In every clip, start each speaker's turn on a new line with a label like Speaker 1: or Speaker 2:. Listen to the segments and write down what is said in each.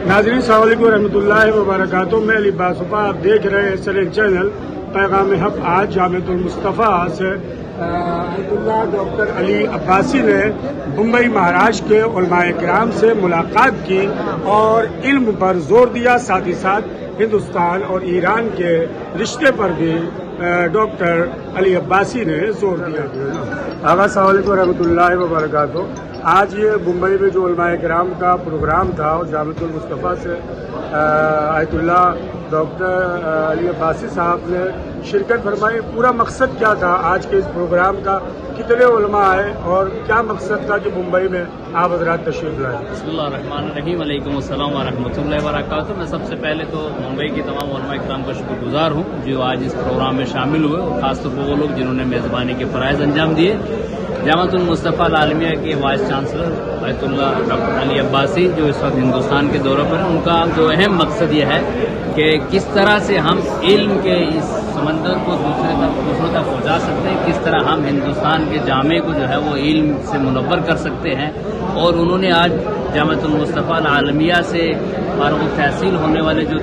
Speaker 1: ناظرین السلام علیکم ورحمۃ اللہ وبرکاتہ. میں علی باصفا، آپ دیکھ رہے ہیں SLN چینل پیغام حق. آج جامعۃ المصطفیٰ سے آیت اللہ ڈاکٹر علی عباسی نے ممبئی مہاراشٹر کے علماء کرام سے ملاقات کی اور علم پر زور دیا. ساتھ ہی ساتھ ہندوستان اور ایران کے رشتے پر بھی ڈاکٹر علی عباسی نے زور دیا. آغا السلام علیکم ورحمۃ اللہ وبرکاتہ. آج یہ ممبئی میں جو علماء کرام کا پروگرام تھا اور جامعۃ المصطفیٰ سے آیت اللہ ڈاکٹر علی عباسی صاحب نے شرکت فرمائی. پورا مقصد کیا تھا آج کے اس پروگرام کا؟ کتنے علماء آئے اور کیا مقصد تھا کہ ممبئی میں آپ حضرات تشریف لائے؟
Speaker 2: بسم اللہ الرحمن الرحیم. علیکم السلام ورحمۃ اللہ وبرکاتہ. میں سب سے پہلے تو ممبئی کے تمام علماء کرام کا شکر گزار ہوں جو آج اس پروگرام میں شامل ہوئے، اور خاص طور پر وہ لوگ جنہوں نے میزبانی کے فرائض انجام دیے. جامعۃ المصطفیٰ العالمیہ کے وائس چانسلر آیت اللہ ڈاکٹر علی عباسی جو اس وقت ہندوستان کے دورے پر ہیں، ان کا جو اہم مقصد یہ ہے کہ کس طرح سے ہم علم کے اس سمندر کو دوسروں تک پہنچا سکتے ہیں، کس طرح ہم ہندوستان کے جامع کو جو ہے وہ علم سے منور کر سکتے ہیں. اور انہوں نے آج جامعۃ المصطفیٰ العالمیہ سے فارغ التحصیل ہونے والے جو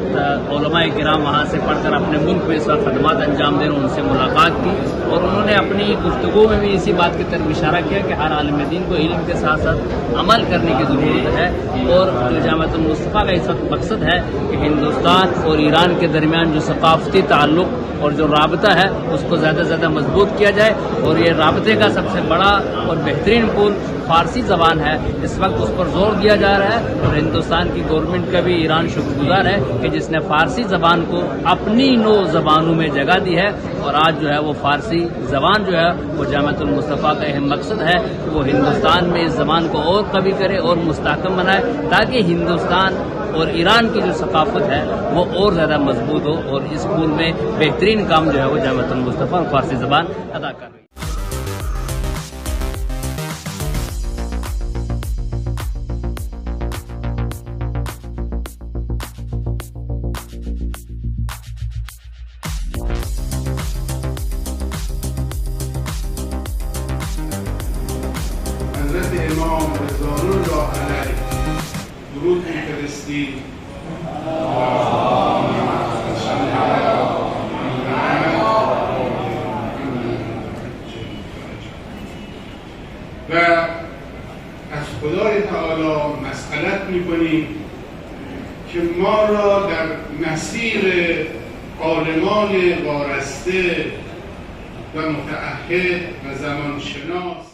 Speaker 2: علماء کرام وہاں سے پڑھ کر اپنے ملک میں اس وقت خدمات انجام دے رہے ہیں، ان سے ملاقات کی. اور انہوں نے اپنی گفتگو میں بھی اسی بات کی طرف اشارہ کیا کہ ہر عالم دین کو علم کے ساتھ ساتھ عمل کرنے کی ضرورت ہے. اور جو جامعۃ المصطفیٰ کا اس وقت مقصد ہے کہ ہندوستان اور ایران کے درمیان جو ثقافتی تعلق اور جو رابطہ ہے اس کو زیادہ سے زیادہ مضبوط کیا جائے. اور یہ رابطے کا سب سے بڑا اور بہترین پل فارسی زبان ہے. اس وقت اس پر زور دیا جا رہا ہے اور ہندوستان کی گورنمنٹ کا بھی ایران شکر گزار ہے کہ جس نے فارسی زبان کو اپنی نو زبانوں میں جگہ دی ہے. اور آج جو ہے وہ فارسی زبان جو ہے وہ جامعۃ المصطفیٰ کا اہم مقصد ہے کہ وہ ہندوستان میں اس زبان کو اور قوی کرے اور مستحکم بنائے تاکہ ہندوستان اور ایران کی جو ثقافت ہے وہ اور زیادہ مضبوط ہو. اور اس پول میں بہترین کام جو ہے وہ جامعۃ المصطفیٰ اور فارسی زبان ادا کر رہی ہے.
Speaker 3: حضرت امام رضوان الله علیه درود میفرستی. و از خدای تعالی مسئلت میکنیم که ما را در مسیر عالمان وارسته و متعهد و زمانشناس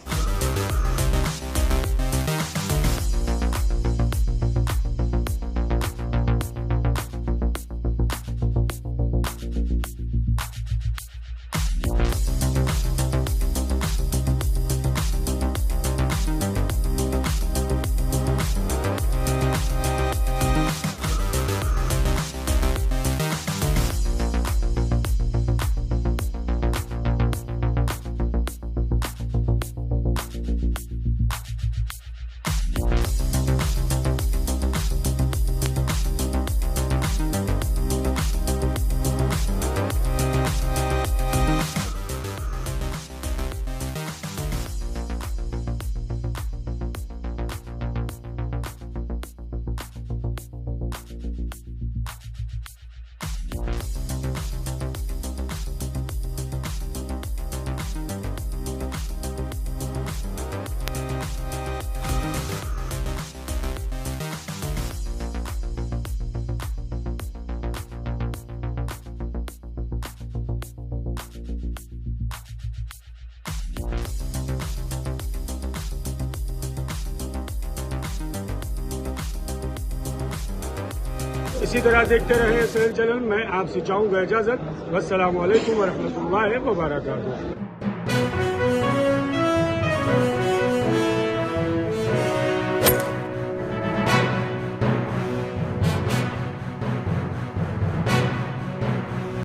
Speaker 1: اسی طرح دیکھتے رہے SLN چینل. میں آپ سے چاہوں گا اجازت. والسلام علیکم ورحمۃ اللہ وبرکاتہ.